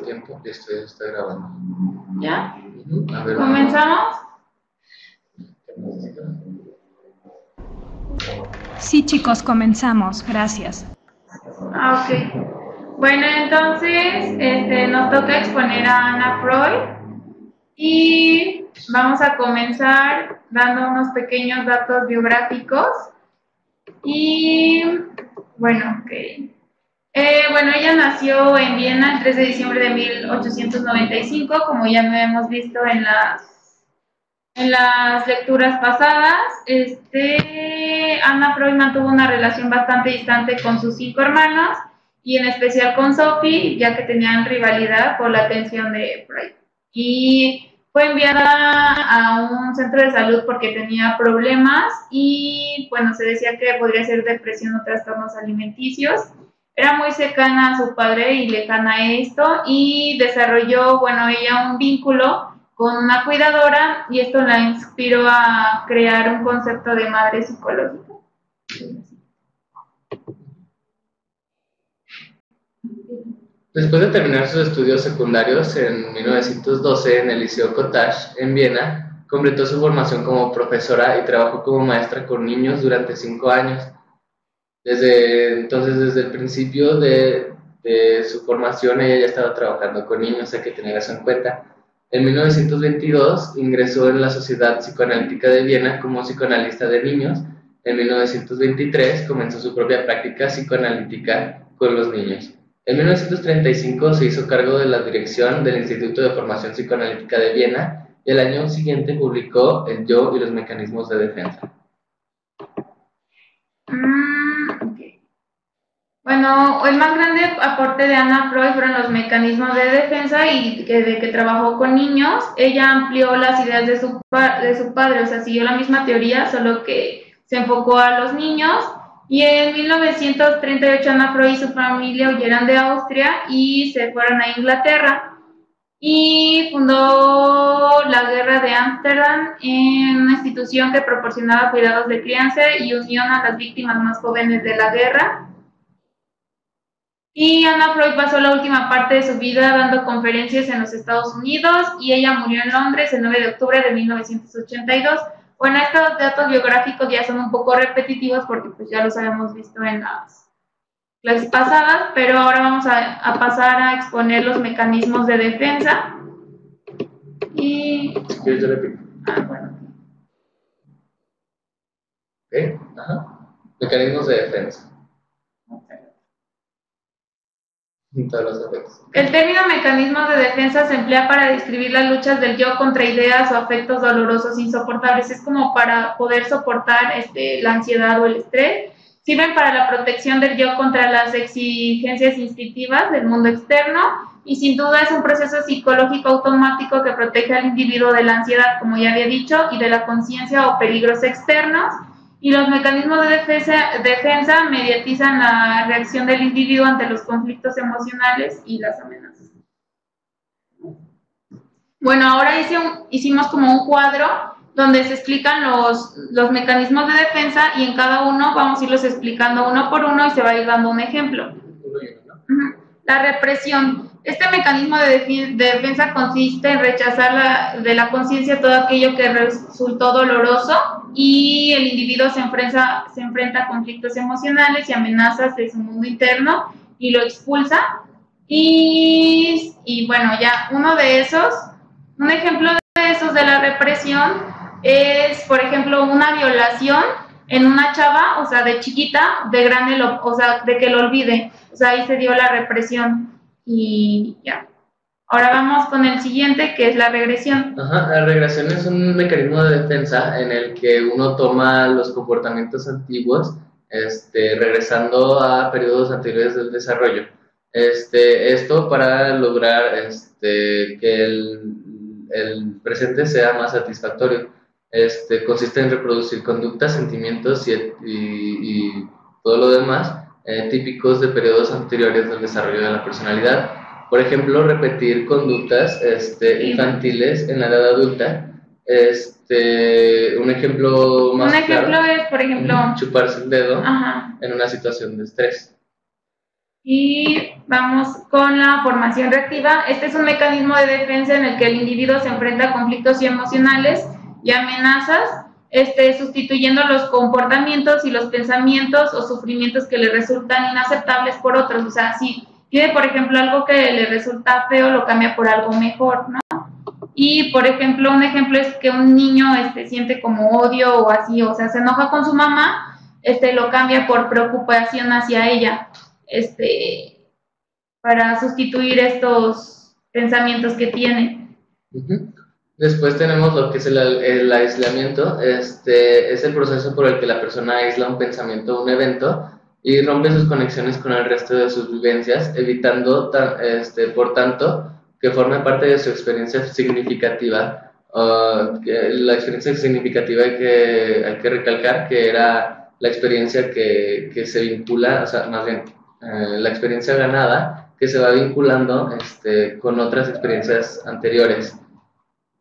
Tiempo, listo, ya está grabando. ¿Ya? A ver, ¿Comenzamos? Sí, chicos, comenzamos. Gracias. Ok. Bueno, entonces nos toca exponer a Anna Freud y vamos a comenzar dando unos pequeños datos biográficos. Y bueno, ok. Bueno, ella nació en Viena el 3 de diciembre de 1895, como ya hemos visto en las lecturas pasadas. Anna Freud mantuvo una relación bastante distante con sus 5 hermanos y en especial con Sophie, ya que tenían rivalidad por la atención de Freud. Y fue enviada a un centro de salud porque tenía problemas y, bueno, se decía que podría ser depresión o trastornos alimenticios. Era muy cercana a su padre y lejana a esto y desarrolló, bueno, ella un vínculo con una cuidadora y esto la inspiró a crear un concepto de madre psicológica. después de terminar sus estudios secundarios en 1912 en el Liceo Cottage en Viena, completó su formación como profesora y trabajó como maestra con niños durante 5 años. Desde el principio de su formación, ella ya estaba trabajando con niños, hay que tener eso en cuenta. En 1922 ingresó en la Sociedad Psicoanalítica de Viena como psicoanalista de niños. En 1923 comenzó su propia práctica psicoanalítica con los niños. En 1935 se hizo cargo de la dirección del Instituto de Formación Psicoanalítica de Viena y el año siguiente publicó El yo y los mecanismos de defensa. Okay. Bueno, el más grande aporte de Anna Freud fueron los mecanismos de defensa y de que trabajó con niños. Ella amplió las ideas de su padre, o sea, siguió la misma teoría, solo que se enfocó a los niños. Y en 1938 Anna Freud y su familia huyeron de Austria y se fueron a Inglaterra. Y fundó la Guerra de Ámsterdam, en una institución que proporcionaba cuidados de crianza y unión a las víctimas más jóvenes de la guerra. Y Anna Freud pasó la última parte de su vida dando conferencias en los Estados Unidos y ella murió en Londres el 9 de octubre de 1982. Bueno, estos datos biográficos ya son un poco repetitivos porque pues ya los habíamos visto en las clases pasadas, pero ahora vamos a pasar a exponer los mecanismos de defensa. Y... ¿Quieres yo repito? Bueno. ¿Ok? Ajá. Mecanismos de defensa. El término mecanismos de defensa se emplea para describir las luchas del yo contra ideas o afectos dolorosos insoportables. Es como para poder soportar la ansiedad o el estrés. Sirven para la protección del yo contra las exigencias instintivas del mundo externo y sin duda es un proceso psicológico automático que protege al individuo de la ansiedad, como ya había dicho, y de la conciencia o peligros externos. Y los mecanismos de defensa mediatizan la reacción del individuo ante los conflictos emocionales y las amenazas. Bueno, ahora hicimos como un cuadro donde se explican los mecanismos de defensa y en cada uno vamos a irlos explicando uno por uno y se va a ir dando un ejemplo. La represión. Este mecanismo de defensa consiste en rechazar de la conciencia todo aquello que resultó doloroso y el individuo se enfrenta a conflictos emocionales y amenazas de su mundo interno y lo expulsa. Y bueno, ya un ejemplo de esos de la represión es, por ejemplo, una violación en una chava, o sea, de chiquita, de grande, o sea, de que lo olvide. O sea, ahí se dio la represión y ya. Ahora vamos con el siguiente, que es la regresión. Ajá, la regresión es un mecanismo de defensa en el que uno toma los comportamientos antiguos, regresando a periodos anteriores del desarrollo. Esto para lograr que el presente sea más satisfactorio. Consiste en reproducir conductas, sentimientos y todo lo demás típicos de periodos anteriores del desarrollo de la personalidad. Por ejemplo, repetir conductas infantiles en la edad adulta. Un ejemplo más claro es, por ejemplo, chuparse el dedo ajá, en una situación de estrés. Y vamos con la formación reactiva. Este es un mecanismo de defensa en el que el individuo se enfrenta a conflictos emocionales y amenazas, sustituyendo los comportamientos y los pensamientos o sufrimientos que le resultan inaceptables por otros. O sea, si tiene, por ejemplo, algo que le resulta feo, lo cambia por algo mejor, ¿no? Y, por ejemplo, un ejemplo es que un niño siente como odio o así, o sea, se enoja con su mamá, lo cambia por preocupación hacia ella, para sustituir estos pensamientos que tiene. Después tenemos lo que es el aislamiento. Es el proceso por el que la persona aísla un pensamiento o un evento y rompe sus conexiones con el resto de sus vivencias, evitando, por tanto, que forme parte de su experiencia significativa. La experiencia significativa hay que recalcar que era la experiencia que se vincula, o sea, más bien, la experiencia ganada que se va vinculando con otras experiencias anteriores.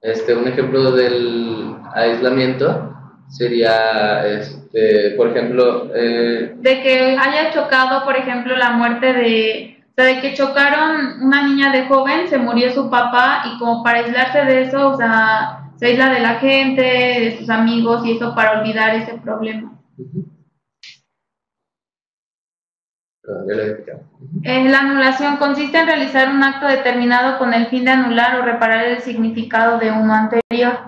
Un ejemplo del aislamiento sería, por ejemplo... de que haya chocado, por ejemplo, la muerte de que chocaron una niña de joven, se murió su papá y como para aislarse de eso, o sea, se aísla de la gente, de sus amigos y eso para olvidar ese problema. La anulación consiste en realizar un acto determinado con el fin de anular o reparar el significado de uno anterior.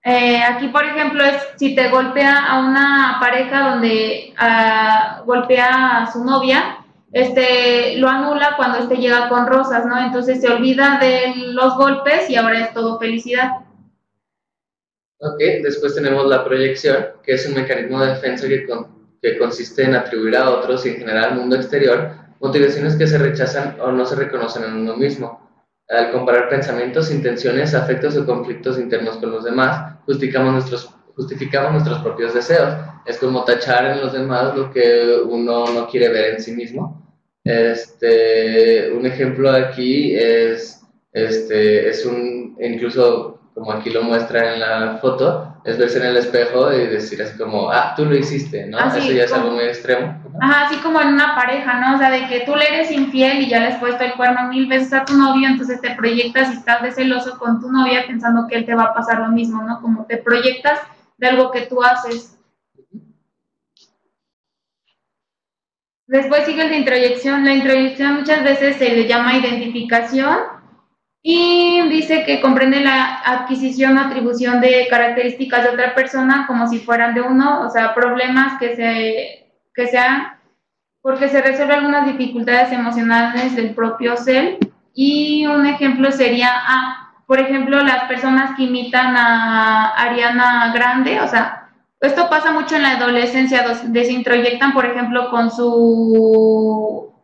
Aquí, por ejemplo, es si te golpea a una pareja donde golpea a su novia, lo anula cuando llega con rosas, ¿no? Entonces se olvida de los golpes y ahora es todo felicidad. Ok, después tenemos la proyección, que es un mecanismo de defensa que consiste en atribuir a otros y en general al mundo exterior motivaciones que se rechazan o no se reconocen en uno mismo. Al comparar pensamientos, intenciones, afectos o conflictos internos con los demás, justificamos nuestros propios deseos. Es como tachar en los demás lo que uno no quiere ver en sí mismo. Un ejemplo aquí es incluso como aquí lo muestra en la foto, es verse en el espejo y decir así como, tú lo hiciste, ¿no? Así, eso ya es algo muy extremo. Ajá, así como en una pareja, ¿no? O sea, de que tú le eres infiel y ya le has puesto el cuerno 1000 veces a tu novio, entonces te proyectas y estás de celoso con tu novia pensando que él te va a pasar lo mismo, ¿no? Como te proyectas de algo que tú haces. Después sigue el de introyección. La introyección muchas veces se le llama identificación y dice que comprende la adquisición o atribución de características de otra persona como si fueran de uno, o sea, problemas que sean porque se resuelven algunas dificultades emocionales del propio ser. Y un ejemplo sería, por ejemplo, las personas que imitan a Ariana Grande, o sea, esto pasa mucho en la adolescencia, donde se introyectan, por ejemplo, con su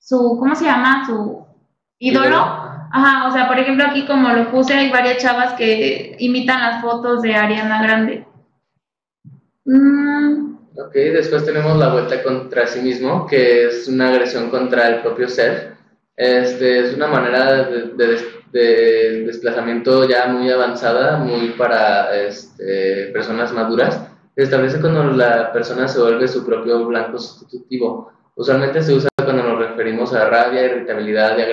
¿cómo se llama? Su ídolo. Ajá, o sea, por ejemplo, aquí como lo puse, hay varias chavas que imitan las fotos de Ariana Grande. Ok, después tenemos la vuelta contra sí mismo, que es una agresión contra el propio ser. Es una manera de desplazamiento ya muy avanzada, muy para personas maduras. Se establece cuando la persona se vuelve su propio blanco sustitutivo. Usualmente se usa cuando nos referimos a rabia, irritabilidad y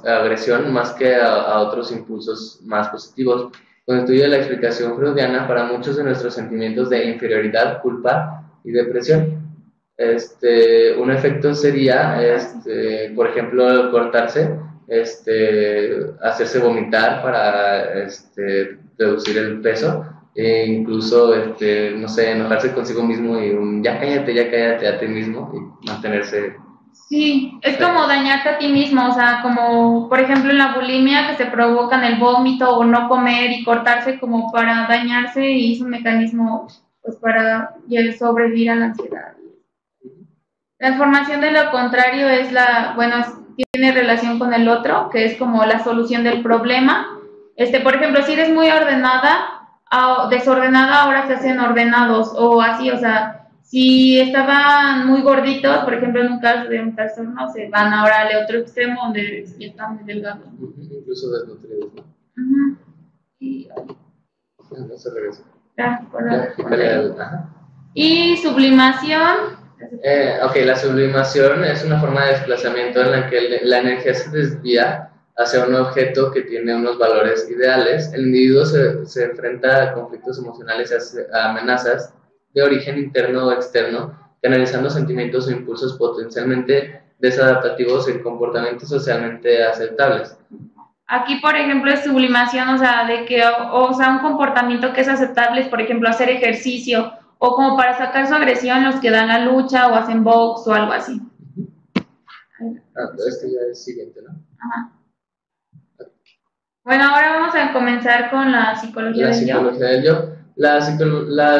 agresión más que a otros impulsos más positivos. Constituye la explicación freudiana para muchos de nuestros sentimientos de inferioridad, culpa y depresión. Un efecto sería, por ejemplo, cortarse, hacerse vomitar para reducir el peso, e incluso, no sé, enojarse consigo mismo y ya cállate a ti mismo y mantenerse. Sí, es como dañarte a ti mismo, o sea, como por ejemplo en la bulimia que se provocan el vómito o no comer y cortarse como para dañarse y es un mecanismo pues para sobrevivir a la ansiedad. La formación de lo contrario es tiene relación con el otro, que es como la solución del problema. Por ejemplo, si eres muy ordenada, desordenada, ahora se hacen ordenados o así, o sea, si estaban muy gorditos, por ejemplo, en un caso de un trastorno, se van ahora al otro extremo donde ya están muy delgados. Incluso desnutridos, ¿no? Y no se regresa. Y sublimación, Ok, la sublimación es una forma de desplazamiento en la que la energía se desvía hacia un objeto que tiene unos valores ideales. El individuo se enfrenta a conflictos emocionales y a amenazas de origen interno o externo, canalizando sentimientos o impulsos potencialmente desadaptativos en comportamientos socialmente aceptables. Aquí, por ejemplo, es sublimación, o sea, de que, o sea, un comportamiento que es aceptable es, por ejemplo, hacer ejercicio, o como para sacar su agresión los que dan la lucha o hacen box o algo así. Este ya es el siguiente, ¿no? Ajá. Bueno, ahora vamos a comenzar con la psicología del yo. Del yo. La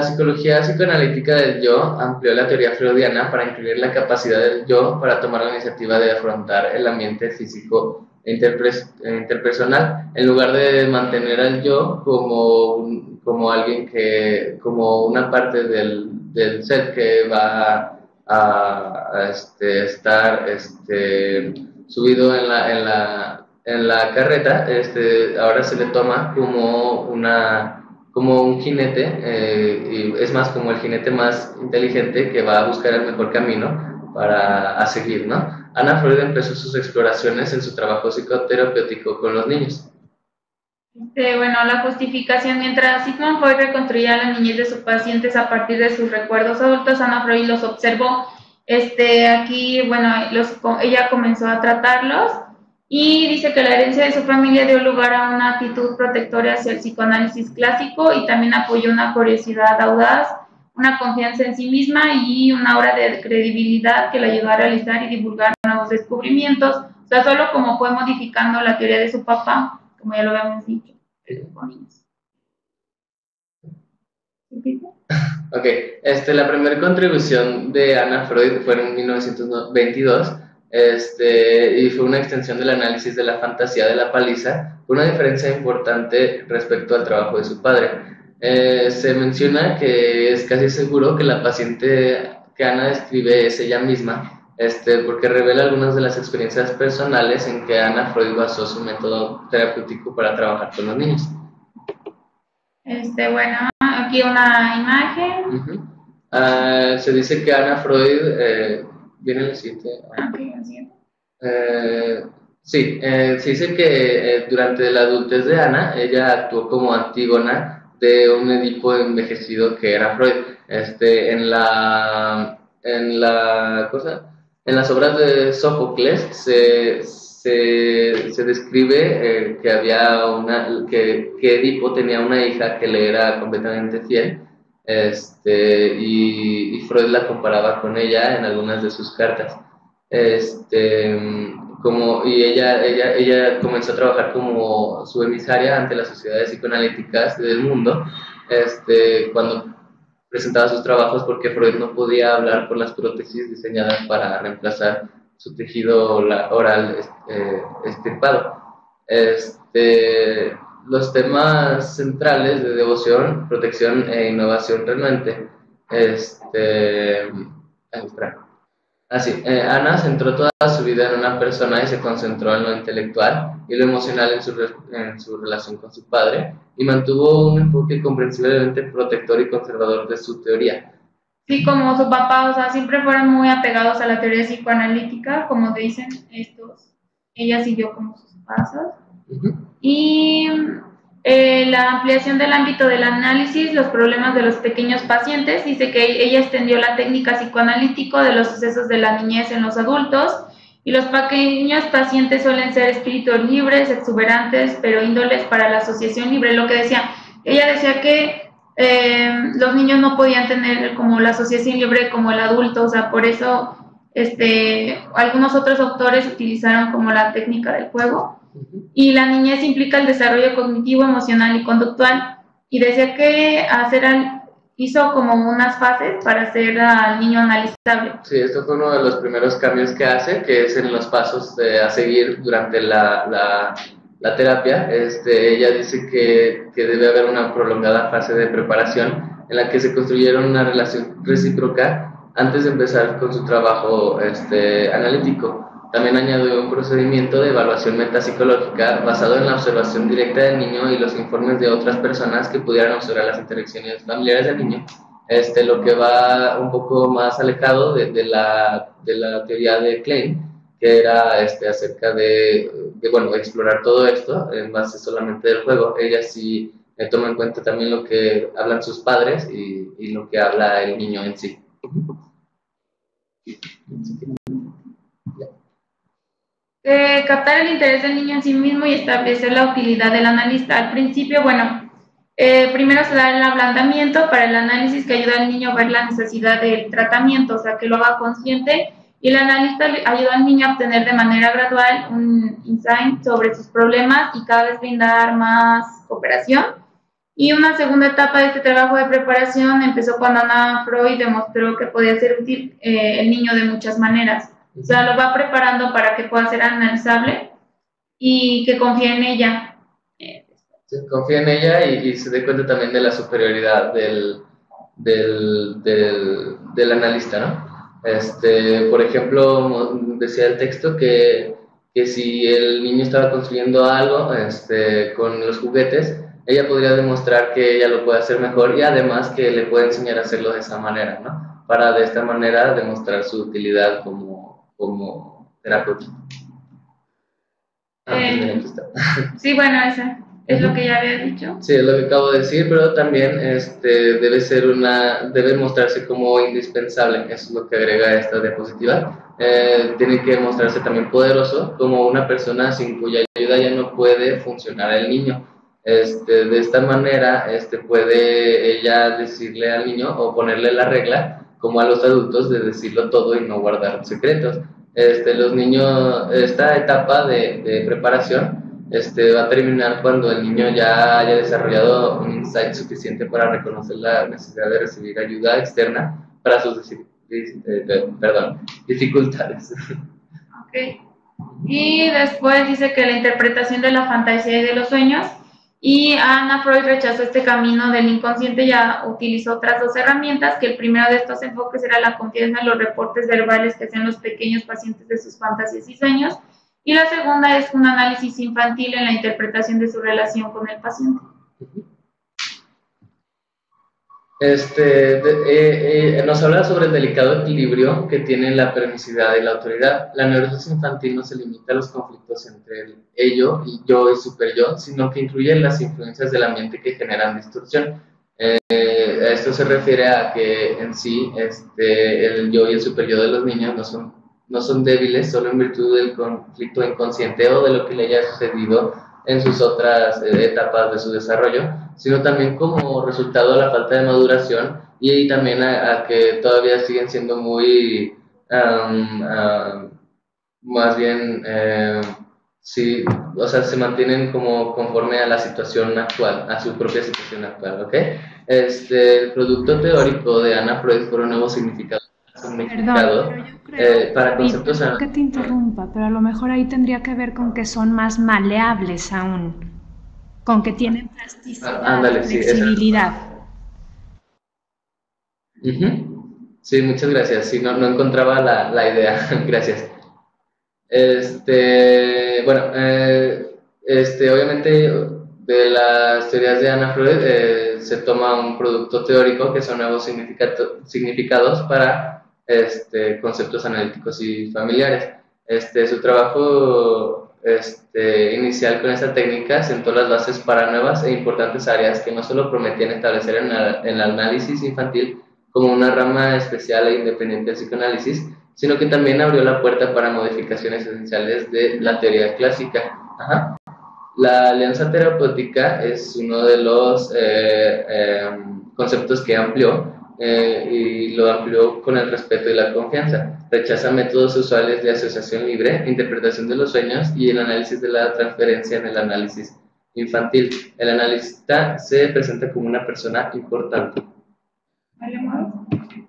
psicología psicoanalítica del yo amplió la teoría freudiana para incluir la capacidad del yo para tomar la iniciativa de afrontar el ambiente físico e interpersonal, en lugar de mantener al yo como alguien como una parte del ser que va a estar subido en la carreta. Ahora se le toma como un jinete, y es más como el jinete más inteligente que va a buscar el mejor camino a seguir, ¿no? Ana Freud empezó sus exploraciones en su trabajo psicoterapéutico con los niños. Bueno, la justificación. Mientras Sigmund Freud reconstruía la niñez de sus pacientes a partir de sus recuerdos adultos, Ana Freud los observó. Aquí, bueno, ella comenzó a tratarlos y dice que la herencia de su familia dio lugar a una actitud protectora hacia el psicoanálisis clásico y también apoyó una curiosidad audaz, una confianza en sí misma y una aura de credibilidad que le ayudó a realizar y divulgar nuevos descubrimientos. O sea, solo como fue modificando la teoría de su papá, como ya lo habíamos dicho. Ok, la primera contribución de Ana Freud fue en 1922, y fue una extensión del análisis de la fantasía de la paliza, con una diferencia importante respecto al trabajo de su padre. Se menciona que es casi seguro que la paciente que Ana describe es ella misma, porque revela algunas de las experiencias personales en que Ana Freud basó su método terapéutico para trabajar con los niños. Bueno, aquí una imagen. Se dice que Ana Freud, viene el siguiente. Okay, así sí, se dice que durante la adultez de Ana, ella actuó como Antígona de un Edipo envejecido que era Freud. En las obras de Sófocles se describe que había que Edipo tenía una hija que le era completamente fiel, y Freud la comparaba con ella en algunas de sus cartas. Y ella comenzó a trabajar como su emisaria ante las sociedades psicoanalíticas del mundo, cuando presentaba sus trabajos, porque Freud no podía hablar por las prótesis diseñadas para reemplazar su tejido oral extirpado. Los temas centrales de devoción, protección e innovación realmente. Ana centró toda su vida en una persona y se concentró en lo intelectual y lo emocional en su relación con su padre, y mantuvo un enfoque comprensiblemente protector y conservador de su teoría. Sí, como su papá, o sea, siempre fueron muy apegados a la teoría psicoanalítica, como dicen estos. Ella siguió como sus pasos. Y la ampliación del ámbito del análisis, los problemas de los pequeños pacientes, dice que ella extendió la técnica psicoanalítico de los sucesos de la niñez en los adultos, y los pequeños pacientes suelen ser espíritus libres, exuberantes, pero índoles para la asociación libre. Lo que decía, ella decía que los niños no podían tener como la asociación libre como el adulto, o sea, por eso algunos otros autores utilizaron como la técnica del juego. Y la niñez implica el desarrollo cognitivo, emocional y conductual, y decía que hizo como unas fases para hacer al niño analizable. Sí, esto fue uno de los primeros cambios que hace, que es en los pasos a seguir durante la terapia. Ella dice que debe haber una prolongada fase de preparación en la que se construyeron una relación recíproca antes de empezar con su trabajo analítico. También añadió un procedimiento de evaluación metapsicológica basado en la observación directa del niño y los informes de otras personas que pudieran observar las interacciones familiares del niño lo que va un poco más alejado de la teoría de Klein, que era acerca bueno, explorar todo esto en base solamente del juego. Ella sí toma en cuenta también lo que hablan sus padres y lo que habla el niño en sí. Captar el interés del niño en sí mismo y establecer la utilidad del analista. Al principio, bueno, primero se da el ablandamiento para el análisis que ayuda al niño a ver la necesidad del tratamiento, o sea, que lo haga consciente, y el analista ayuda al niño a obtener de manera gradual un insight sobre sus problemas y cada vez brindar más cooperación. Y una segunda etapa de este trabajo de preparación empezó cuando Anna Freud demostró que podía ser útil el niño de muchas maneras. O sea, lo va preparando para que pueda ser analizable y que confíe en ella. Sí, confía en ella y se dé cuenta también de la superioridad del analista, ¿no? Por ejemplo, decía el texto que si el niño estaba construyendo algo con los juguetes, ella podría demostrar que ella lo puede hacer mejor y además que le puede enseñar a hacerlo de esa manera, ¿no? Para de esta manera demostrar su utilidad como terapeuta. Sí, bueno, esa es lo que ya había dicho. Sí, es lo que acabo de decir, pero también debe mostrarse como indispensable, eso es lo que agrega esta diapositiva. Tiene que mostrarse también poderoso, como una persona sin cuya ayuda ya no puede funcionar el niño. De esta manera, puede ella decirle al niño o ponerle la regla, como a los adultos, de decirlo todo y no guardar secretos. Los niños, esta etapa de preparación va a terminar cuando el niño ya haya desarrollado un insight suficiente para reconocer la necesidad de recibir ayuda externa para sus dificultades. Okay. Y después dice que la interpretación de la fantasía y de los sueños, y Anna Freud rechazó este camino del inconsciente, ya utilizó otras dos herramientas, que el primero de estos enfoques era la confianza en los reportes verbales que hacían los pequeños pacientes de sus fantasías y sueños, y la segunda es un análisis infantil en la interpretación de su relación con el paciente. Nos habla sobre el delicado equilibrio que tiene la permisividad y la autoridad. La neurosis infantil no se limita a los conflictos entre el ello y yo y super yo, sino que incluye las influencias del ambiente que generan distorsión. Esto se refiere a que en sí el yo y el super yo de los niños no son débiles solo en virtud del conflicto inconsciente o de lo que le haya sucedido en sus otras etapas de su desarrollo, sino también como resultado de la falta de maduración y también a que todavía siguen siendo muy, más bien, sí, o sea, se mantienen como conforme a la situación actual, a su propia situación actual, ¿ok? El producto teórico de Anna Freud fueron nuevos significados. Perdón, pero yo creo, para conceptos perdón que te interrumpa, pero a lo mejor ahí tendría que ver con que son más maleables aún, con que tienen plasticidad, ándale, flexibilidad. Sí, muchas gracias. Sí, no encontraba la idea. Gracias. Bueno, obviamente de las teorías de Anna Freud se toma un producto teórico que son nuevos significados para conceptos analíticos y familiares. Su trabajo inicial con esta técnica sentó las bases para nuevas e importantes áreas que no solo prometían establecer en el análisis infantil como una rama especial e independiente del psicoanálisis, sino que también abrió la puerta para modificaciones esenciales de la teoría clásica. Ajá. La alianza terapéutica es uno de los conceptos que amplió y lo amplió con el respeto y la confianza. Rechaza métodos usuales de asociación libre, interpretación de los sueños y el análisis de la transferencia en el análisis infantil. El analista se presenta como una persona importante.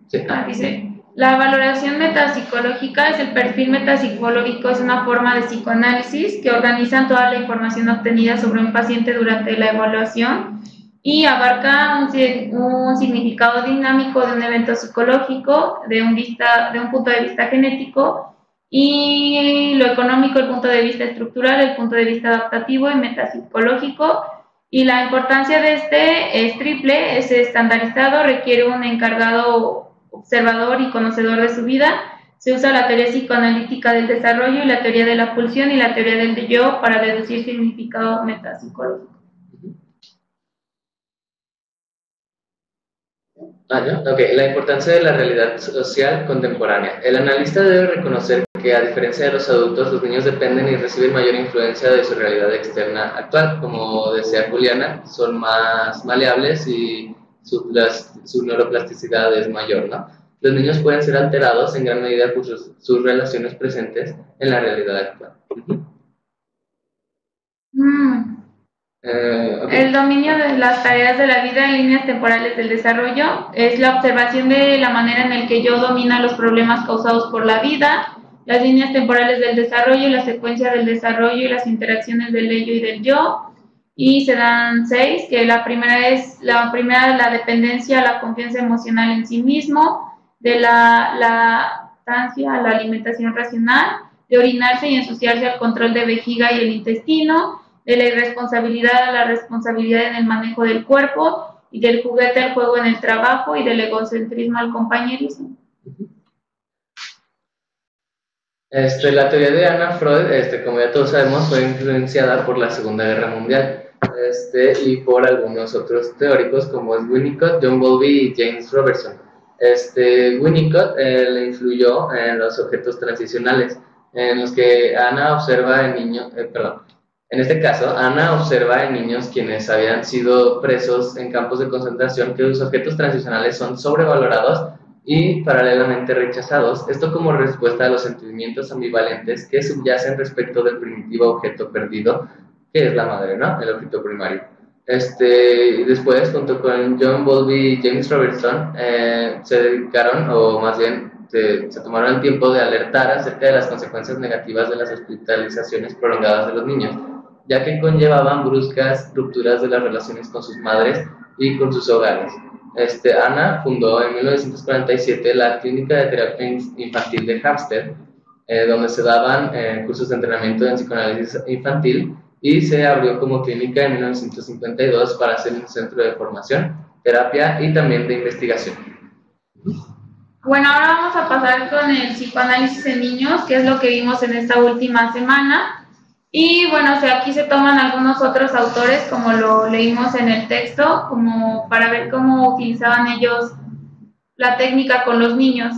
Sí. Dice, la valoración metapsicológica es el perfil metapsicológico, es una forma de psicoanálisis que organiza toda la información obtenida sobre un paciente durante la evaluación y abarca un significado dinámico de un evento psicológico, de un punto de vista genético, y lo económico, el punto de vista estructural, el punto de vista adaptativo y metapsicológico, Y la importancia de este es triple, es estandarizado, requiere un encargado observador y conocedor de su vida. Se usa la teoría psicoanalítica del desarrollo y la teoría de la pulsión y la teoría del yo para deducir significado metapsicológico. Ok, la importancia de la realidad social contemporánea. El analista debe reconocer que, a diferencia de los adultos, los niños dependen y reciben mayor influencia de su realidad externa actual. Como decía Juliana, son más maleables y su neuroplasticidad es mayor, ¿no? Los niños pueden ser alterados en gran medida por sus relaciones presentes en la realidad actual. Okay. El dominio de las tareas de la vida en líneas temporales del desarrollo es la observación de la manera en la que yo domina los problemas causados por la vida, las líneas temporales del desarrollo, la secuencia del desarrollo y las interacciones del ello y del yo. Y se dan 6, que la primera es la dependencia, la confianza emocional en sí mismo, de la lactancia a la alimentación racional, de orinarse y ensuciarse al control de vejiga y el intestino, de la irresponsabilidad a la responsabilidad en el manejo del cuerpo, y del juguete al juego en el trabajo, y del egocentrismo al compañerismo. La teoría de Anna Freud, como ya todos sabemos, fue influenciada por la Segunda Guerra Mundial y por algunos otros teóricos como es Winnicott, John Bowlby y James Robertson. Winnicott le influyó en los objetos transicionales, en los que Anna observa en niños, en este caso, Anna observa en niños quienes habían sido presos en campos de concentración que los objetos transicionales son sobrevalorados y paralelamente rechazados, esto como respuesta a los sentimientos ambivalentes que subyacen respecto del primitivo objeto perdido, que es la madre, ¿no? El objeto primario. Después, junto con John Bowlby y James Robertson, se dedicaron, o más bien se tomaron el tiempo de alertar acerca de las consecuencias negativas de las hospitalizaciones prolongadas de los niños, ya que conllevaban bruscas rupturas de las relaciones con sus madres y con sus hogares. Anna fundó en 1947 la Clínica de Terapia Infantil de Hampstead, donde se daban cursos de entrenamiento en psicoanálisis infantil, y se abrió como clínica en 1952 para ser un centro de formación, terapia y también de investigación. Bueno, ahora vamos a pasar con el psicoanálisis en niños, que es lo que vimos en esta última semana. Y bueno, aquí se toman algunos otros autores, como lo leímos en el texto, como para ver cómo utilizaban ellos la técnica con los niños.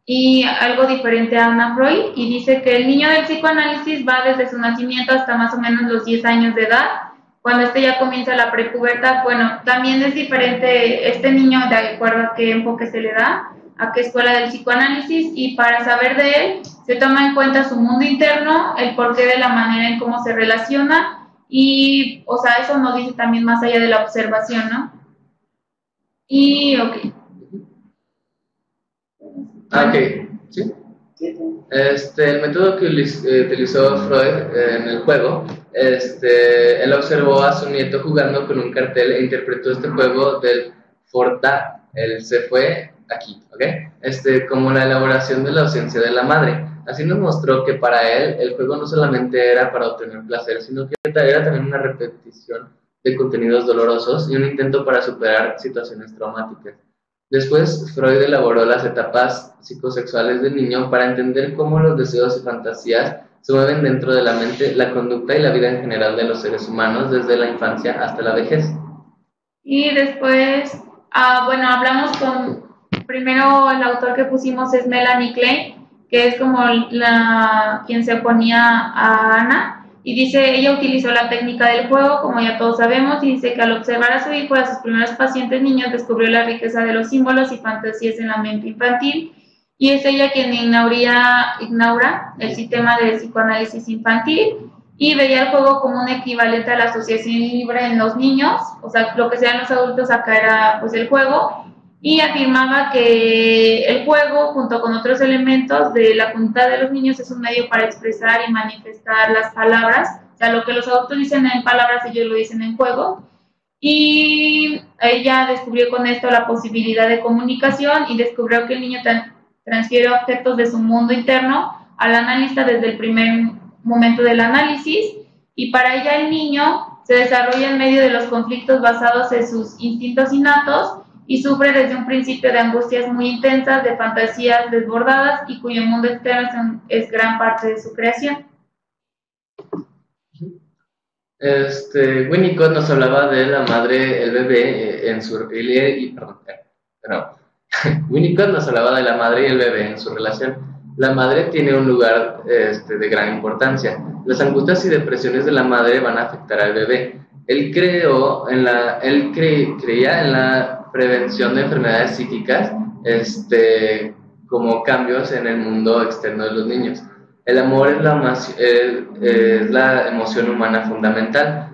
Y algo diferente a Anna Freud, y dice que el niño del psicoanálisis va desde su nacimiento hasta más o menos los 10 años de edad, cuando ya comienza la prepubertad. Bueno, también es diferente este niño de acuerdo a qué enfoque se le da, a qué escuela del psicoanálisis, y para saber de él se toma en cuenta su mundo interno, el porqué de la manera en cómo se relaciona, y, eso nos dice también más allá de la observación, ¿no? Y, ok. Ok, ¿sí? El método que utilizó Freud en el juego, él observó a su nieto jugando con un cartel e interpretó este juego del Forta, él se fue aquí, ¿ok? Como la elaboración de la ausencia de la madre. Así nos mostró que para él el juego no solamente era para obtener placer, sino que era también una repetición de contenidos dolorosos y un intento para superar situaciones traumáticas. Después, Freud elaboró las etapas psicosexuales del niño para entender cómo los deseos y fantasías se mueven dentro de la mente, la conducta y la vida en general de los seres humanos desde la infancia hasta la vejez. Y después, hablamos primero el autor que pusimos es Melanie Klein, que es como quien se oponía a Anna. Y dice, ella utilizó la técnica del juego, como ya todos sabemos, y dice que al observar a su hijo y a sus primeros pacientes niños, descubrió la riqueza de los símbolos y fantasías en la mente infantil, y es ella quien inaugura el sistema de psicoanálisis infantil, y veía el juego como un equivalente a la asociación libre en los niños, lo que sean los adultos acá era pues el juego, y afirmaba que el juego, junto con otros elementos de la conducta de los niños, es un medio para expresar y manifestar las palabras. Lo que los adultos dicen en palabras, ellos lo dicen en juego. Y ella descubrió con esto la posibilidad de comunicación y descubrió que el niño transfiere objetos de su mundo interno al analista desde el primer momento del análisis. Y para ella el niño se desarrolla en medio de los conflictos basados en sus instintos innatos y sufre desde un principio de angustias muy intensas, de fantasías desbordadas y cuyo mundo externo es gran parte de su creación. Winnicott nos hablaba de la madre, el bebé Winnicott nos hablaba de la madre y el bebé en su relación. La madre tiene un lugar de gran importancia. Las angustias y depresiones de la madre van a afectar al bebé. Él creía en la prevención de enfermedades psíquicas, como cambios en el mundo externo de los niños. El amor es la emoción humana fundamental.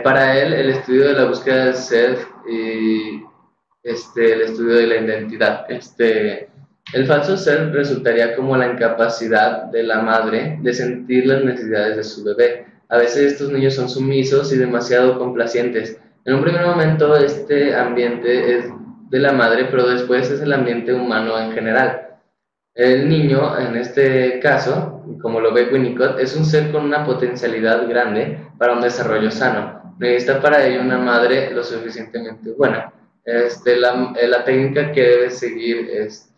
Para él, el estudio de la búsqueda del self y el estudio de la identidad. El falso self resultaría como la incapacidad de la madre de sentir las necesidades de su bebé. A veces estos niños son sumisos y demasiado complacientes. En un primer momento este ambiente es de la madre, pero después es el ambiente humano en general. El niño, en este caso, como lo ve Winnicott, es un ser con una potencialidad grande para un desarrollo sano. Necesita para ello una madre lo suficientemente buena. La técnica que debe seguir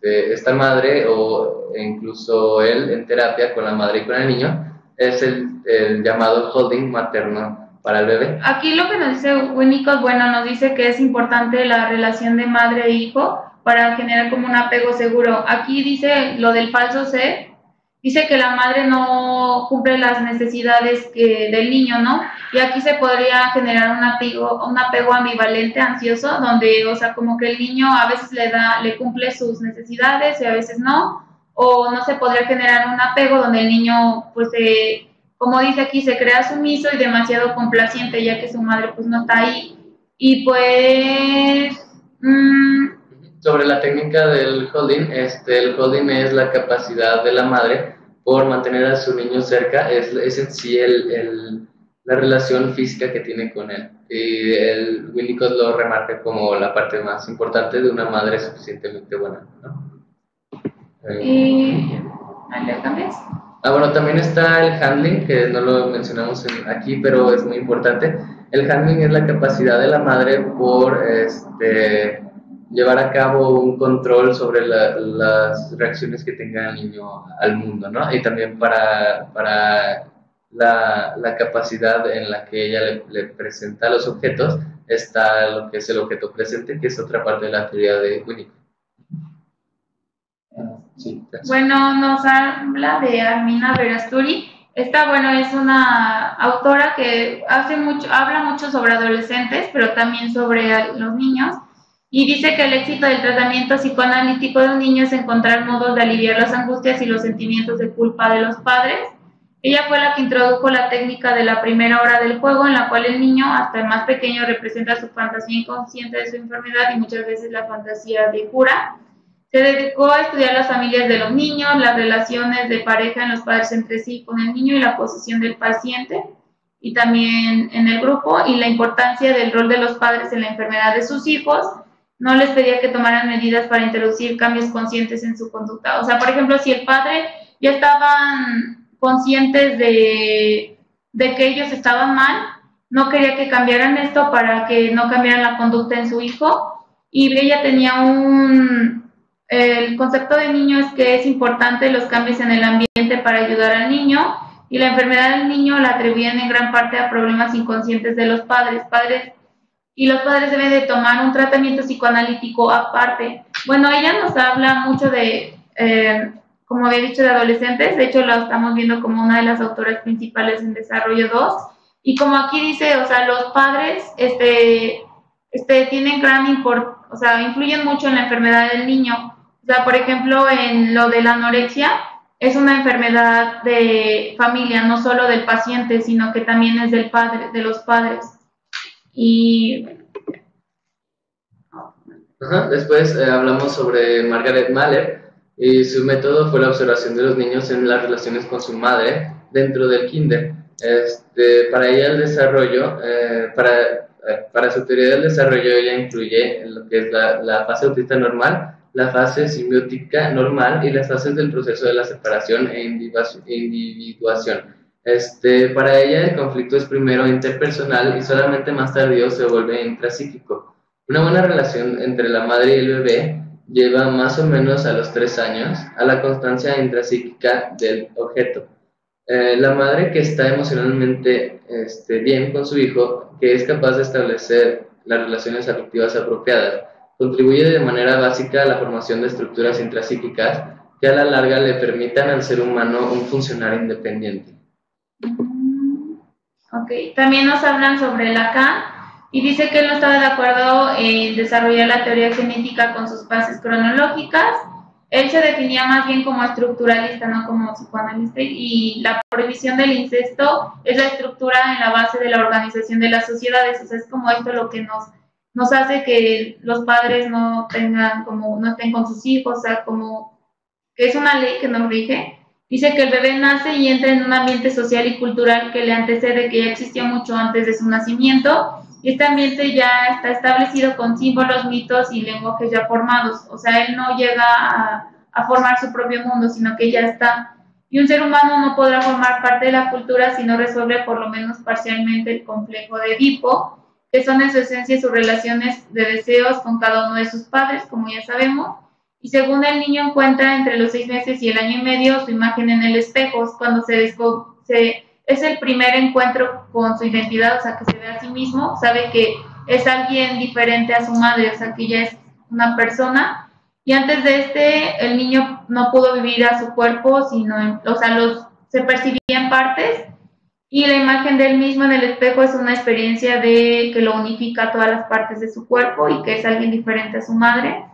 esta madre o incluso él en terapia con la madre y con el niño es el llamado holding materno para el bebé. Aquí lo que nos dice Winnicott, nos dice que es importante la relación de madre e hijo para generar como un apego seguro. Aquí dice lo del falso ser, dice que la madre no cumple las necesidades del niño, ¿no? Y aquí se podría generar un apego ambivalente, ansioso, donde, o sea, como que el niño a veces le cumple sus necesidades y a veces no, o no se podría generar un apego donde el niño, pues, como dice aquí, se crea sumiso y demasiado complaciente, ya que su madre, pues, no está ahí. Y pues... Sobre la técnica del holding, el holding es la capacidad de la madre por mantener a su niño cerca, es en sí la relación física que tiene con él. Y el Winnicott lo remarca como la parte más importante de una madre suficientemente buena, ¿no? Bueno, también está el handling, que no lo mencionamos aquí, pero es muy importante. El handling es la capacidad de la madre por llevar a cabo un control sobre las reacciones que tenga el niño al mundo, ¿no? Y también para la capacidad en la que ella le presenta los objetos, está lo que es el objeto presente, que es otra parte de la teoría de Winnicott. Sí, nos habla de Armina Verasturi. Esta, es una autora que habla mucho sobre adolescentes, pero también sobre los niños. Y dice que el éxito del tratamiento psicoanalítico de un niño es encontrar modos de aliviar las angustias y los sentimientos de culpa de los padres. Ella fue la que introdujo la técnica de la primera hora del juego, en la cual el niño, hasta el más pequeño, representa su fantasía inconsciente de su enfermedad y muchas veces la fantasía de cura. Se dedicó a estudiar las familias de los niños, las relaciones de pareja en los padres entre sí con el niño y la posición del paciente, y también en el grupo, y la importancia del rol de los padres en la enfermedad de sus hijos. No les pedía que tomaran medidas para introducir cambios conscientes en su conducta. O sea, por ejemplo, si el padre ya estaban conscientes de que ellos estaban mal, no quería que cambiaran esto para que no cambiaran la conducta en su hijo. Y ella tenía el concepto de niño es que es importante los cambios en el ambiente para ayudar al niño, y la enfermedad del niño la atribuían en gran parte a problemas inconscientes de los padres. Y los padres deben de tomar un tratamiento psicoanalítico aparte. Ella nos habla mucho de, como había dicho, de adolescentes. De hecho, la estamos viendo como una de las autoras principales en Desarrollo 2. Y como aquí dice, o sea, los padres tienen gran importancia, o sea, influyen mucho en la enfermedad del niño. O sea, por ejemplo, en lo de la anorexia, es una enfermedad de familia, no solo del paciente, sino que también es de los padres. Y después hablamos sobre Margaret Mahler, y su método fue la observación de los niños en las relaciones con su madre dentro del kinder. Para ella el desarrollo, para su teoría del desarrollo, ella incluye lo que es la fase autista normal, la fase simbiótica normal y las fases del proceso de la separación e individuación. Para ella el conflicto es primero interpersonal y solamente más tardío se vuelve intrapsíquico. Una buena relación entre la madre y el bebé lleva más o menos a los 3 años a la constancia intrapsíquica del objeto. La madre que está emocionalmente bien con su hijo, que es capaz de establecer las relaciones afectivas apropiadas, contribuye de manera básica a la formación de estructuras intrapsíquicas que a la larga le permitan al ser humano un funcionar independiente. Ok, también nos hablan sobre Lacan y dice que él no estaba de acuerdo en desarrollar la teoría genética con sus bases cronológicas. Él se definía más bien como estructuralista, no como psicoanalista, y la prohibición del incesto es la estructura en la base de la organización de las sociedades. O sea, es como esto lo que nos hace que los padres no estén con sus hijos, o sea, como que es una ley que nos rige. Dice que el bebé nace y entra en un ambiente social y cultural que le antecede, que ya existía mucho antes de su nacimiento, y este ambiente ya está establecido con símbolos, mitos y lenguajes ya formados. O sea, él no llega a formar su propio mundo, sino que ya está. Y un ser humano no podrá formar parte de la cultura si no resuelve por lo menos parcialmente el complejo de Edipo, que son en su esencia sus relaciones de deseos con cada uno de sus padres, como ya sabemos. Y según el niño encuentra entre los 6 meses y el año y medio su imagen en el espejo, es cuando es el primer encuentro con su identidad, o sea, que se ve a sí mismo, sabe que es alguien diferente a su madre, o sea, que ya es una persona. Y antes de el niño no pudo vivir a su cuerpo, sino, o sea, se percibía en partes, y la imagen de él mismo en el espejo es una experiencia de que lo unifica a todas las partes de su cuerpo y que es alguien diferente a su madre.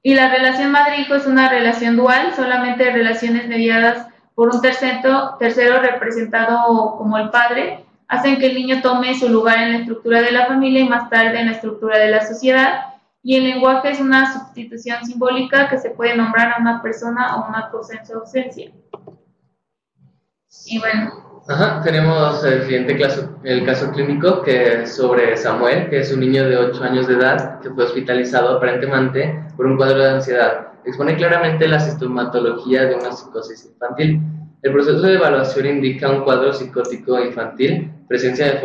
Y la relación madre-hijo es una relación dual, solamente relaciones mediadas por un tercero representado como el padre, hacen que el niño tome su lugar en la estructura de la familia y más tarde en la estructura de la sociedad. Y el lenguaje es una sustitución simbólica que se puede nombrar a una persona o una cosa en su ausencia. Y bueno. Tenemos el siguiente caso, el caso clínico, que es sobre Samuel, que es un niño de 8 años de edad que fue hospitalizado aparentemente por un cuadro de ansiedad. Expone claramente la sintomatología de una psicosis infantil. El proceso de evaluación indica un cuadro psicótico infantil, presencia de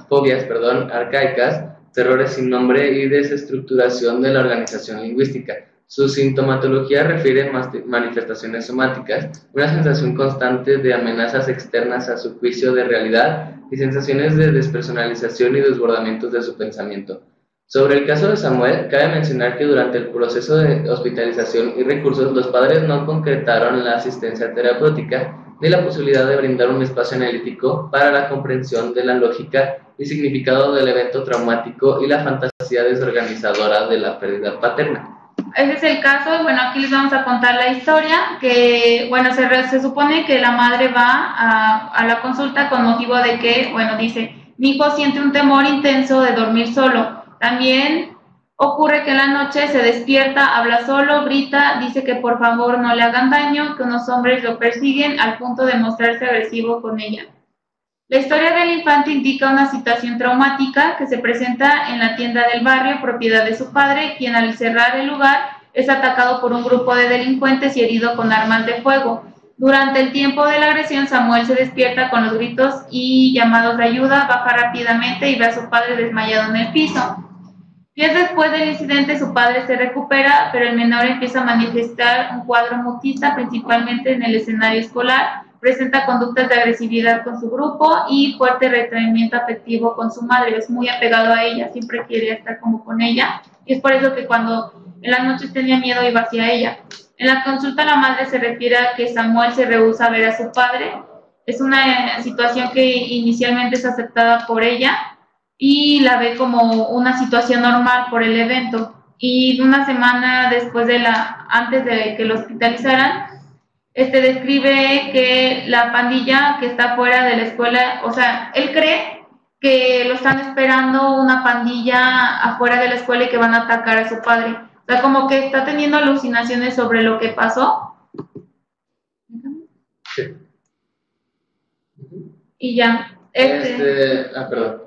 fobias arcaicas, terrores sin nombre y desestructuración de la organización lingüística. Su sintomatología refiere manifestaciones somáticas, una sensación constante de amenazas externas a su juicio de realidad y sensaciones de despersonalización y desbordamientos de su pensamiento. Sobre el caso de Samuel, cabe mencionar que durante el proceso de hospitalización y recursos, los padres no concretaron la asistencia terapéutica ni la posibilidad de brindar un espacio analítico para la comprensión de la lógica y significado del evento traumático y la fantasía desorganizadora de la pérdida paterna. Ese es el caso, y bueno, aquí les vamos a contar la historia, que, bueno, se supone que la madre va a la consulta con motivo de que, bueno, dice, mi hijo siente un temor intenso de dormir solo. También ocurre que en la noche se despierta, habla solo, grita, dice que por favor no le hagan daño, que unos hombres lo persiguen al punto de mostrarse agresivo con ella. La historia del infante indica una situación traumática que se presenta en la tienda del barrio, propiedad de su padre, quien al cerrar el lugar es atacado por un grupo de delincuentes y herido con armas de fuego. Durante el tiempo de la agresión, Samuel se despierta con los gritos y llamados de ayuda, baja rápidamente y ve a su padre desmayado en el piso. Días después del incidente, su padre se recupera, pero el menor empieza a manifestar un cuadro mutista, principalmente en el escenario escolar. Presenta conductas de agresividad con su grupo y fuerte retraimiento afectivo con su madre. Es muy apegado a ella, siempre quiere estar como con ella. Y es por eso que cuando en las noches tenía miedo iba hacia ella. En la consulta la madre se refiere a que Samuel se rehúsa a ver a su padre. Es una situación que inicialmente es aceptada por ella y la ve como una situación normal por el evento. Y una semana después antes de que lo hospitalizaran, describe que la pandilla que está fuera de la escuela, o sea, él cree que lo están esperando una pandilla afuera de la escuela y que van a atacar a su padre. O sea, como que está teniendo alucinaciones sobre lo que pasó. Sí. Y ya. Perdón.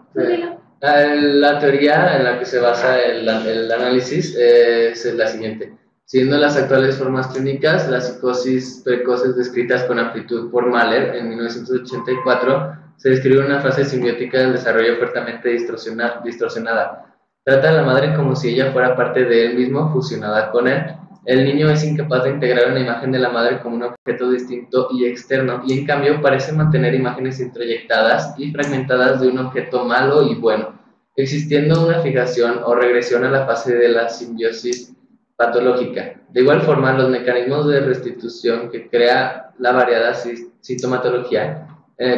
La teoría en la que se basa el análisis es la siguiente. Siguiendo las actuales formas clínicas, las psicosis precoces descritas con amplitud por Mahler en 1984, se describe una fase simbiótica del desarrollo fuertemente distorsionada. Trata a la madre como si ella fuera parte de él mismo, fusionada con él. El niño es incapaz de integrar una imagen de la madre como un objeto distinto y externo, y en cambio parece mantener imágenes introyectadas y fragmentadas de un objeto malo y bueno, existiendo una fijación o regresión a la fase de la simbiosis patológica. De igual forma, los mecanismos de restitución que crea la variada sintomatología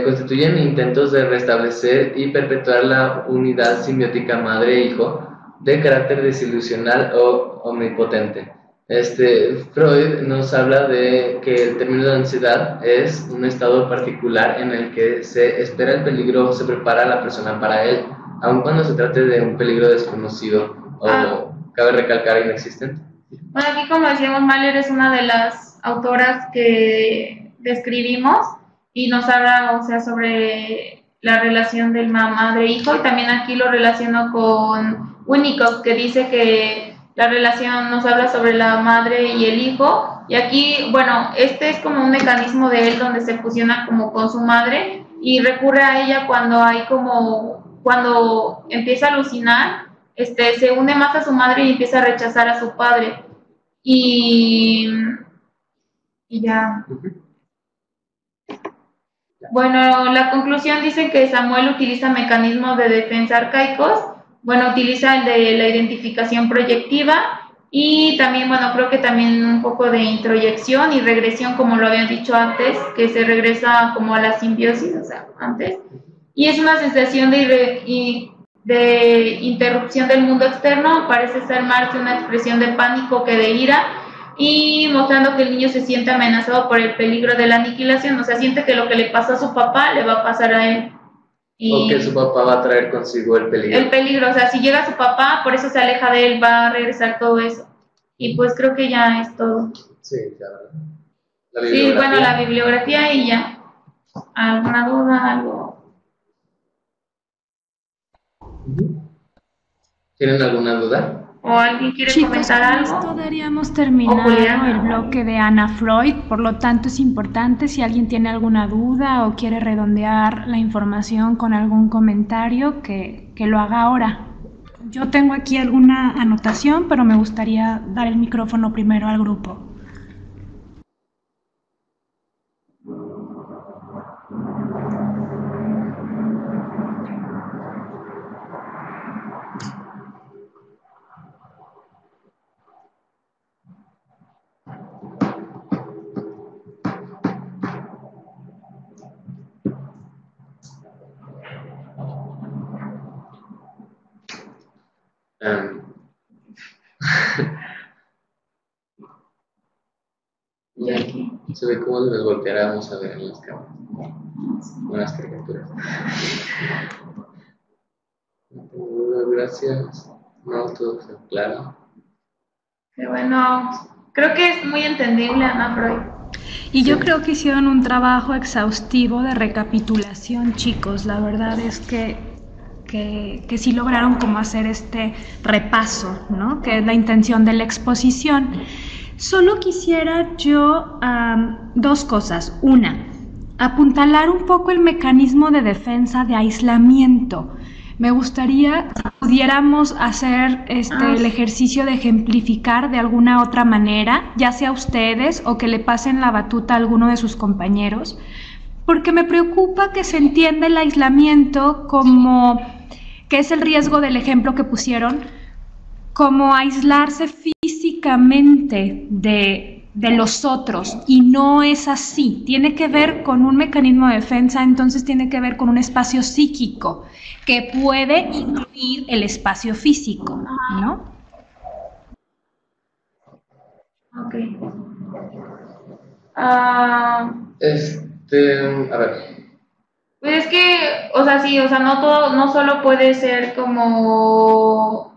constituyen intentos de restablecer y perpetuar la unidad simbiótica madre-hijo de carácter desilusional o omnipotente. Freud nos habla de que el término de ansiedad es un estado particular en el que se espera el peligro o se prepara a la persona para él, aun cuando se trate de un peligro desconocido o, cabe recalcar, inexistente. Bueno, aquí como decíamos, Mahler es una de las autoras que describimos y nos habla, o sea, sobre la relación del madre-hijo, y también aquí lo relaciono con Winnicott, que dice que la relación nos habla sobre la madre y el hijo, y aquí, bueno, este es como un mecanismo de él donde se fusiona como con su madre y recurre a ella cuando hay como, cuando empieza a alucinar, se une más a su madre y empieza a rechazar a su padre, y ya. Bueno, la conclusión dice que Samuel utiliza mecanismos de defensa arcaicos. Bueno, utiliza el de la identificación proyectiva y también, bueno, creo que también un poco de introyección y regresión, como lo habían dicho antes, que se regresa como a la simbiosis, o sea, antes. Y es una sensación de interrupción del mundo externo, parece ser más una expresión de pánico que de ira, y mostrando que el niño se siente amenazado por el peligro de la aniquilación, o sea, siente que lo que le pasó a su papá le va a pasar a él. O que su papá va a traer consigo el peligro. El peligro, o sea, si llega su papá, por eso se aleja de él, va a regresar todo eso. Y pues creo que ya es todo. Sí, claro. Sí, bueno, la bibliografía y ya. ¿Alguna duda, algo? ¿Tienen alguna duda? ¿O alguien quiere comentar con algo? Esto daríamos terminado el bloque de Anna Freud, por lo tanto es importante si alguien tiene alguna duda o quiere redondear la información con algún comentario que lo haga ahora. Yo tengo aquí alguna anotación, pero me gustaría dar el micrófono primero al grupo. Se ve cómo nos volteáramos a ver en las cámaras. Buenas caricaturas. Gracias. No, todo está claro. Qué bueno. Creo que es muy entendible, Anna Freud. Y yo creo que hicieron un trabajo exhaustivo de recapitulación, chicos. La verdad es que sí lograron como hacer este repaso, ¿no? Que es la intención de la exposición. Solo quisiera yo dos cosas. Una, apuntalar un poco el mecanismo de defensa de aislamiento. Me gustaría si pudiéramos hacer el ejercicio de ejemplificar de alguna otra manera, ya sea ustedes o que le pasen la batuta a alguno de sus compañeros, porque me preocupa que se entienda el aislamiento como, que es el riesgo del ejemplo que pusieron, como aislarse físicamente de los otros, y no es así. Tiene que ver con un mecanismo de defensa, entonces tiene que ver con un espacio psíquico que puede incluir el espacio físico, ¿no? Ok. A ver. Pues es que, o sea, sí, o sea, no todo, no solo puede ser como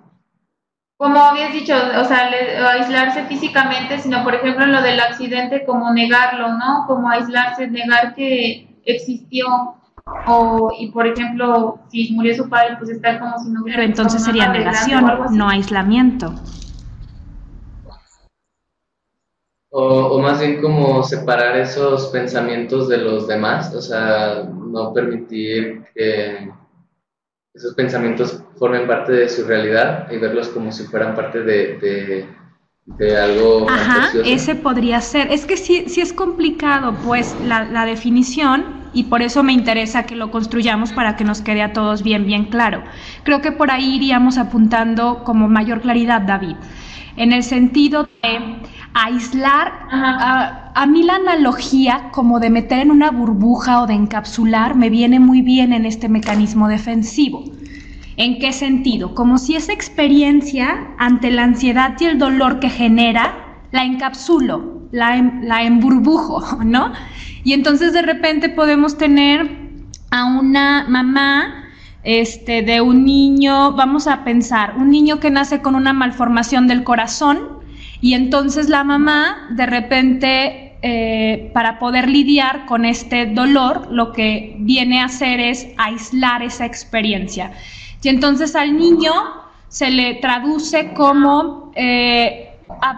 habías dicho, o sea, aislarse físicamente, sino, por ejemplo, lo del accidente, como negarlo, ¿no? Como aislarse, negar que existió, y por ejemplo, si murió su padre, pues estar como si no hubiera. Pero entonces sería negación, no aislamiento. o más bien como separar esos pensamientos de los demás, o sea, no permitir que esos pensamientos formen parte de su realidad y verlos como si fueran parte de algo más Ajá, precioso. ese podría ser. Es que sí, sí es complicado, pues, la definición, y por eso me interesa que lo construyamos para que nos quede a todos bien, bien claro. Creo que por ahí iríamos apuntando como mayor claridad, David, en el sentido de aislar. A mí la analogía como de meter en una burbuja o de encapsular me viene muy bien en este mecanismo defensivo. ¿En qué sentido? Como si esa experiencia, ante la ansiedad y el dolor que genera, la encapsulo, la emburbujo, ¿no? Y entonces de repente podemos tener a una mamá de un niño, vamos a pensar, un niño que nace con una malformación del corazón, y entonces la mamá de repente, para poder lidiar con este dolor, lo que viene a hacer es aislar esa experiencia. Y entonces al niño se le traduce como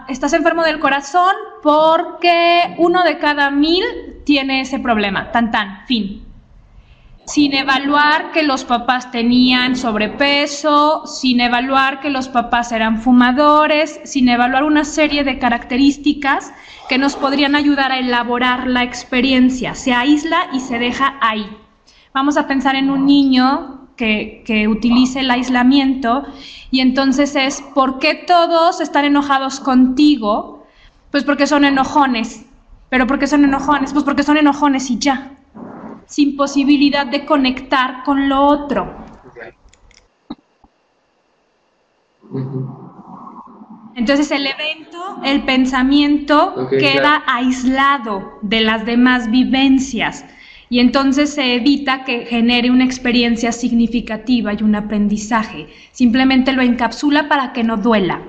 estás enfermo del corazón porque 1 de cada 1000 tiene ese problema, tan tan, fin. Sin evaluar que los papás tenían sobrepeso, sin evaluar que los papás eran fumadores, sin evaluar una serie de características que nos podrían ayudar a elaborar la experiencia. Se aísla y se deja ahí. Vamos a pensar en un niño que utilice el aislamiento, y entonces es, ¿por qué todos están enojados contigo? Pues porque son enojones. ¿Pero por qué son enojones? Pues porque son enojones y ya, sin posibilidad de conectar con lo otro. Entonces el evento, el pensamiento queda aislado de las demás vivencias, y entonces se evita que genere una experiencia significativa y un aprendizaje. Simplemente lo encapsula para que no duela.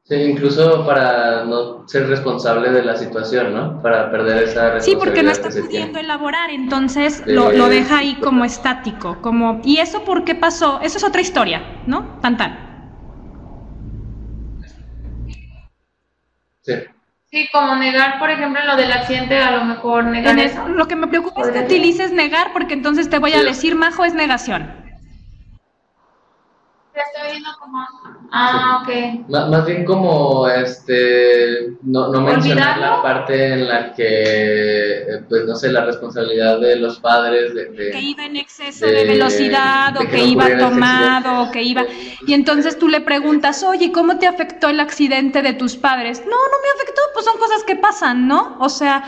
Sí, incluso para no ser responsable de la situación, ¿no? Para perder esa responsabilidad. Sí, porque no está pudiendo elaborar, entonces lo deja ahí como estático, como, ¿y eso por qué pasó? Eso es otra historia, ¿no? Tan tan. Sí. Sí, como negar, por ejemplo, lo del accidente, a lo mejor negar eso. Lo que me preocupa es que utilices negar, porque entonces te voy a decir, Majo, es negación. Te estoy viendo como... Ah, ok. Más bien como no mencionar la parte en la que, pues no sé, la responsabilidad de los padres que iba en exceso de velocidad, o que iba tomado, o que iba... Y entonces tú le preguntas, oye, ¿cómo te afectó el accidente de tus padres? No, no me afectó, pues son cosas que pasan, ¿no? O sea,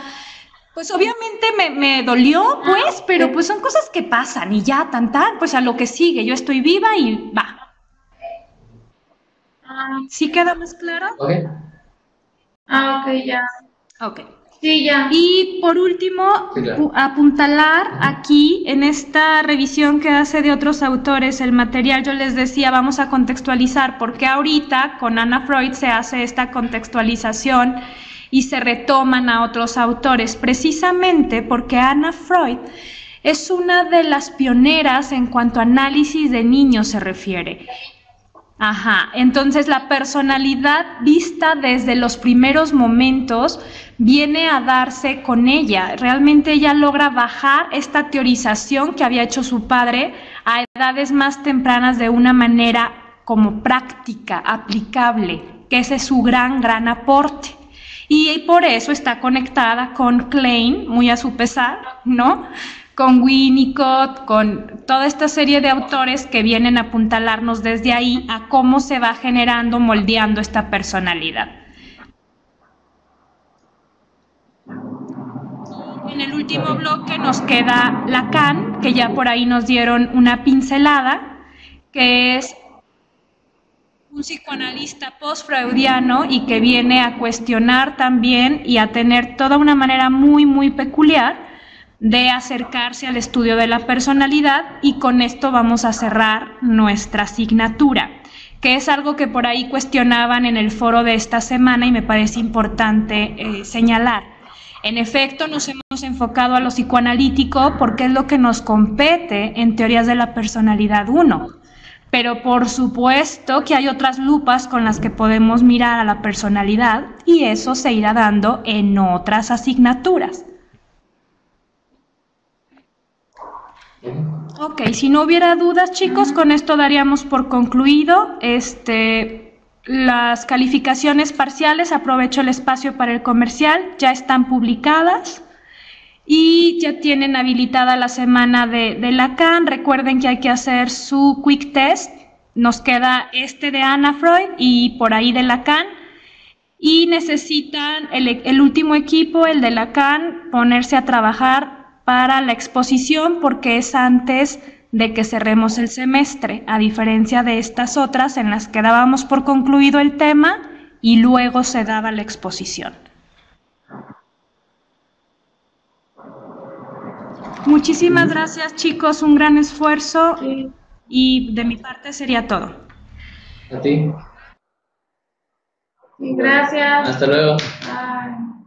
pues obviamente me dolió, pues, pero pues son cosas que pasan y ya, tan, pues a lo que sigue, yo estoy viva y va. ¿Sí queda más claro? Okay. Ok, ya. Ok. Sí, ya. Y por último, sí, claro, apuntalar aquí en esta revisión que hace de otros autores el material. Yo les decía, vamos a contextualizar, porque ahorita con Anna Freud se hace esta contextualización y se retoman a otros autores, precisamente porque Anna Freud es una de las pioneras en cuanto a análisis de niños se refiere. Ajá, entonces la personalidad vista desde los primeros momentos viene a darse con ella. Realmente ella logra bajar esta teorización que había hecho su padre a edades más tempranas de una manera como práctica, aplicable, que ese es su gran aporte. Y por eso está conectada con Klein, muy a su pesar, ¿no? Con Winnicott, con toda esta serie de autores que vienen a apuntalarnos desde ahí a cómo se va generando, moldeando esta personalidad. En el último bloque nos queda Lacan, que ya por ahí nos dieron una pincelada, que es un psicoanalista post-freudiano y que viene a cuestionar también y a tener toda una manera muy peculiar de acercarse al estudio de la personalidad, y con esto vamos a cerrar nuestra asignatura, que es algo que por ahí cuestionaban en el foro de esta semana y me parece importante señalar. En efecto, nos hemos enfocado a lo psicoanalítico porque es lo que nos compete en teorías de la personalidad 1, Pero por supuesto que hay otras lupas con las que podemos mirar a la personalidad y eso se irá dando en otras asignaturas. Ok, si no hubiera dudas, chicos, con esto daríamos por concluido las calificaciones parciales. Aprovecho el espacio para el comercial, ya están publicadas y ya tienen habilitada la semana de Lacan. Recuerden que hay que hacer su quick test. Nos queda de Anna Freud y por ahí de Lacan. Y necesitan el último equipo, el de Lacan, ponerse a trabajar para la exposición porque es antes de que cerremos el semestre, a diferencia de estas otras en las que dábamos por concluido el tema y luego se daba la exposición. Muchísimas gracias, chicos, un gran esfuerzo y de mi parte sería todo. A ti. Gracias. Hasta luego. Bye.